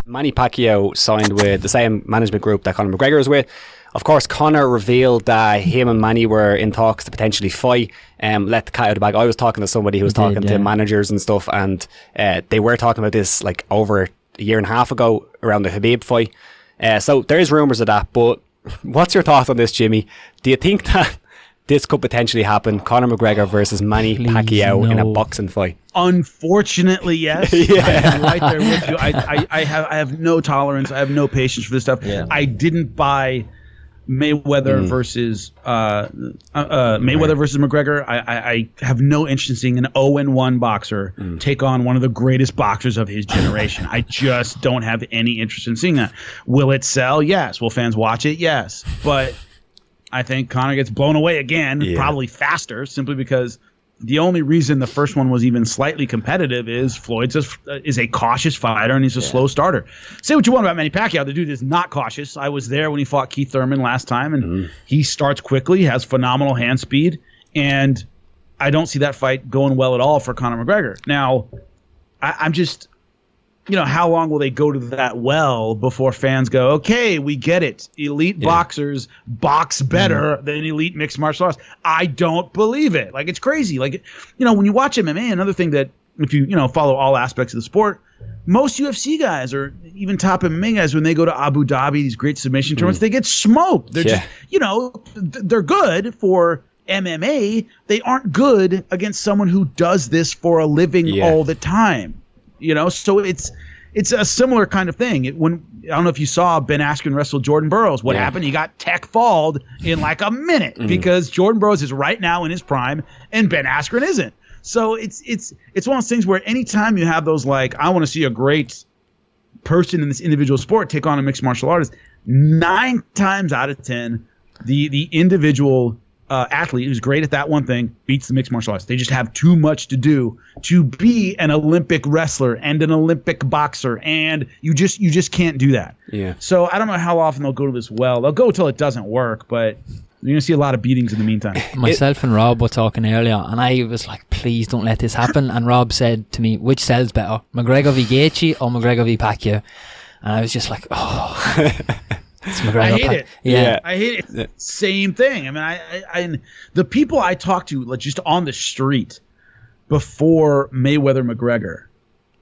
Manny Pacquiao signed with the same management group that Conor McGregor is with. Of course, Conor revealed that him and Manny were in talks to potentially fight. Let the cat out of the bag. I was talking to somebody who was talking to managers and stuff, and they were talking about this like over a year and a half ago around the Khabib fight. So there is rumours of that. But what's your thoughts on this, Jimmy? Do you think that this could potentially happen? Conor McGregor versus Manny Pacquiao in a boxing fight. Unfortunately, yes. I'm right there with you. I have no tolerance. I have no patience for this stuff. Yeah. I didn't buy Mayweather versus Mayweather versus McGregor. I have no interest in seeing an 0-1 boxer take on one of the greatest boxers of his generation. I just don't have any interest in seeing that. Will it sell? Yes. Will fans watch it? Yes. But I think Conor gets blown away again, probably faster, simply because the only reason the first one was even slightly competitive is Floyd is a cautious fighter and he's a slow starter. Say what you want about Manny Pacquiao. The dude is not cautious. I was there when he fought Keith Thurman last time, and he starts quickly, has phenomenal hand speed, and I don't see that fight going well at all for Conor McGregor. Now, I'm just... how long will they go to that well before fans go, okay, we get it. Elite boxers box better than elite mixed martial arts. I don't believe it. Like, it's crazy. Like, when you watch MMA, another thing that if you, follow all aspects of the sport, most UFC guys or even top MMA guys, when they go to Abu Dhabi, these great submission tournaments, they get smoked. They're just, they're good for MMA. They aren't good against someone who does this for a living all the time. So it's a similar kind of thing. I don't know if you saw Ben Askren wrestle Jordan Burroughs. What happened? He got tech-falled in like a minute because Jordan Burroughs is right now in his prime and Ben Askren isn't. So it's one of those things where anytime you have those, like, I want to see a great person in this individual sport take on a mixed martial artist, 9 times out of 10, the individual athlete who's great at that one thing beats the mixed martial arts. They just have too much to do to be an Olympic wrestler and an Olympic boxer, and you just can't do that. Yeah. So I don't know how often they'll go to this well. They'll go till it doesn't work, but you're gonna see a lot of beatings in the meantime. Myself and Rob were talking earlier, and I was like, "Please don't let this happen." And Rob said to me, "Which sells better, McGregor v Gaethje or McGregor v Pacquiao?" And I was just like, "Oh." It's McGregor. I hate it. Yeah, I hate it. Same thing. I mean, I the people I talked to, like, just on the street before Mayweather McGregor,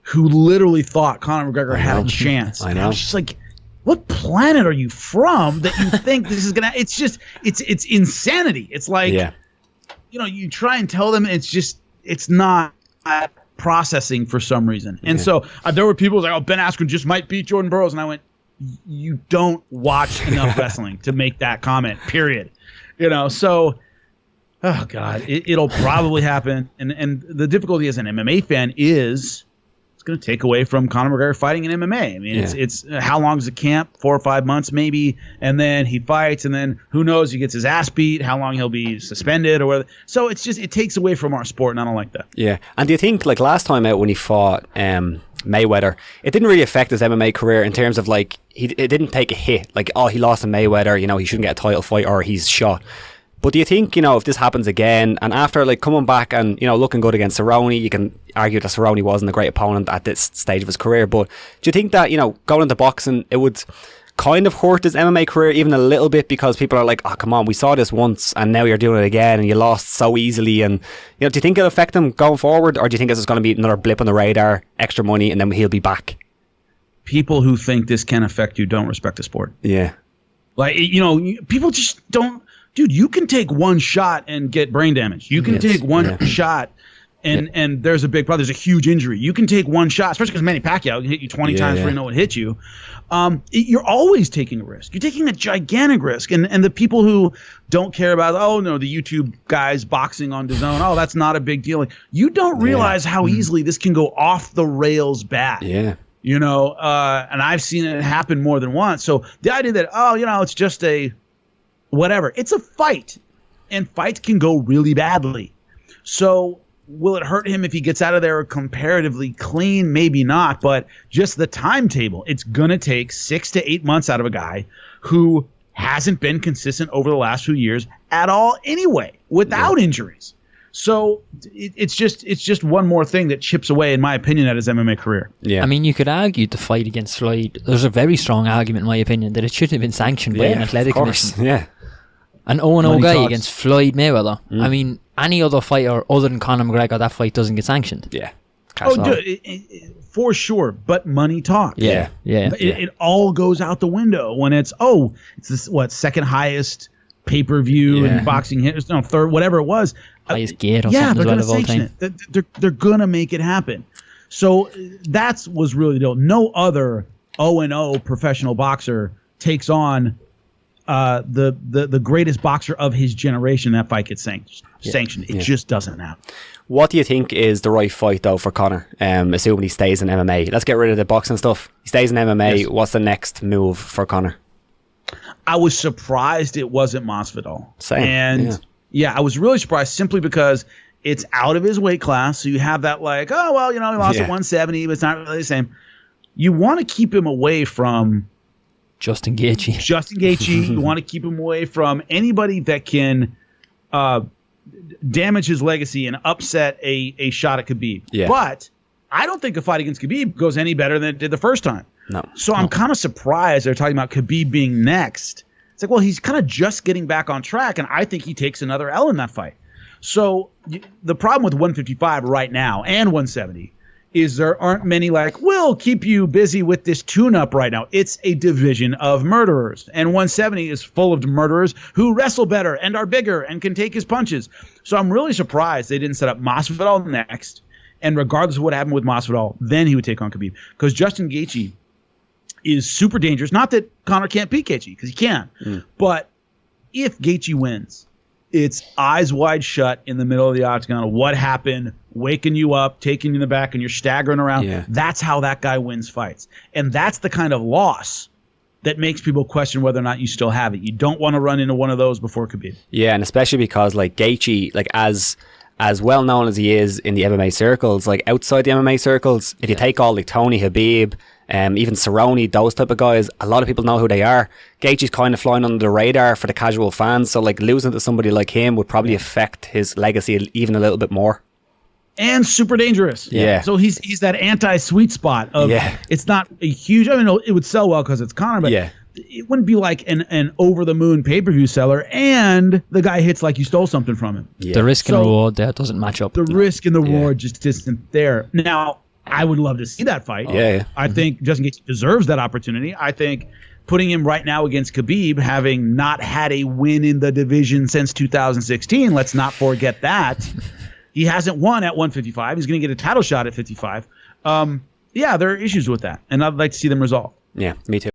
who literally thought Conor McGregor had a chance. I know. I was just like, what planet are you from that you think this is gonna? It's just it's insanity. It's like, you try and tell them, it's not processing for some reason. And so there were people like, oh, Ben Askren just might beat Jordan Burroughs, and I went, you don't watch enough wrestling to make that comment, period. So, oh God, it'll probably happen. And the difficulty as an MMA fan is it's going to take away from Conor McGregor fighting in MMA. I mean, it's how long is the camp? 4 or 5 months maybe. And then he fights, and then who knows, he gets his ass beat, how long he'll be suspended or whatever. So it takes away from our sport, and I don't like that. Yeah. And do you think, like, last time out when he fought Mayweather, it didn't really affect his MMA career in terms of, like, it didn't take a hit, like, oh, he lost to Mayweather, he shouldn't get a title fight, or he's shot. But do you think, if this happens again, and after, like, coming back and, looking good against Cerrone, you can argue that Cerrone wasn't a great opponent at this stage of his career, but do you think that, going into boxing, it would kind of hurt his MMA career even a little bit, because people are like, oh, come on, we saw this once and now you're doing it again and you lost so easily, and do you think it'll affect him going forward, or do you think this is going to be another blip on the radar, extra money, and then he'll be back? People who think this can affect you don't respect the sport. Yeah. Like, people just don't. Dude, you can take one shot and get brain damage. You can take one shot and there's a big problem. There's a huge injury. You can take one shot, especially because Manny Pacquiao can hit you 20 times before you know it hit you. You're always taking a risk. You're taking a gigantic risk. And the people who don't care about, the YouTube guys boxing on DAZN, oh, that's not a big deal. Like, you don't realize how easily this can go off the rails bad. Yeah. And I've seen it happen more than once. So the idea that, it's just a whatever. It's a fight, and fights can go really badly. So will it hurt him if he gets out of there comparatively clean? Maybe not, but just the timetable. It's going to take 6 to 8 months out of a guy who hasn't been consistent over the last few years at all anyway, without injuries. So it's just one more thing that chips away, in my opinion, at his MMA career. Yeah. I mean, you could argue the fight against Floyd. There's a very strong argument, in my opinion, that it shouldn't have been sanctioned by an athletic commission. Yeah. An 0-0 guy talks. against Floyd Mayweather. I mean, any other fighter other than Conor McGregor, that fight doesn't get sanctioned. Yeah. For sure. But money talks. Yeah. It all goes out the window when it's this second highest pay-per-view in boxing hit, third, whatever it was. Highest gate or something they're as well going of to all sanction time. it. They're going to make it happen. So that was really the deal. No other 0-0 professional boxer takes on the greatest boxer of his generation. That fight gets sanctioned. It just doesn't happen. What do you think is the right fight, though, for Conor, assuming he stays in MMA? Let's get rid of the boxing stuff. He stays in MMA. Yes. What's the next move for Conor? I was surprised it wasn't Masvidal. Same. And I was really surprised simply because it's out of his weight class. So you have that he lost at 170, but it's not really the same. You want to keep him away from Justin Gaethje. You want to keep him away from anybody that can damage his legacy and upset a shot at Khabib. Yeah. But I don't think a fight against Khabib goes any better than it did the first time. No. So I'm kind of surprised they're talking about Khabib being next. It's like, well, he's kind of just getting back on track, and I think he takes another L in that fight. So the problem with 155 right now and 170 is there aren't many we'll keep you busy with this tune-up right now. It's a division of murderers, and 170 is full of murderers who wrestle better and are bigger and can take his punches. So I'm really surprised they didn't set up Masvidal next, and regardless of what happened with Masvidal, then he would take on Khabib. Because Justin Gaethje is super dangerous. Not that Conor can't beat Gaethje, because he can. But if Gaethje wins, it's eyes wide shut in the middle of the octagon. What happened? Waking you up, taking you in the back, and you're staggering around. Yeah. That's how that guy wins fights. And that's the kind of loss that makes people question whether or not you still have it. You don't want to run into one of those before Khabib. Yeah, and especially because Gaethje, as well known as he is in the MMA circles, outside the MMA circles, if you take all Tony, Khabib, even Cerrone, those type of guys, a lot of people know who they are. Gaethje's kind of flying under the radar for the casual fans, so losing to somebody like him would probably affect his legacy even a little bit more. And super dangerous. Yeah. So he's that anti-sweet spot of it's not a huge, it would sell well because it's Conor, but it wouldn't be like an over-the-moon pay-per-view seller, and the guy hits like you stole something from him. Yeah. The risk and reward there doesn't match up. The risk and the reward just isn't there. Now, I would love to see that fight. I think Justin Gaethje deserves that opportunity. I think putting him right now against Khabib, having not had a win in the division since 2016, let's not forget that. He hasn't won at 155. He's going to get a title shot at 55. There are issues with that, and I'd like to see them resolved. Yeah, me too.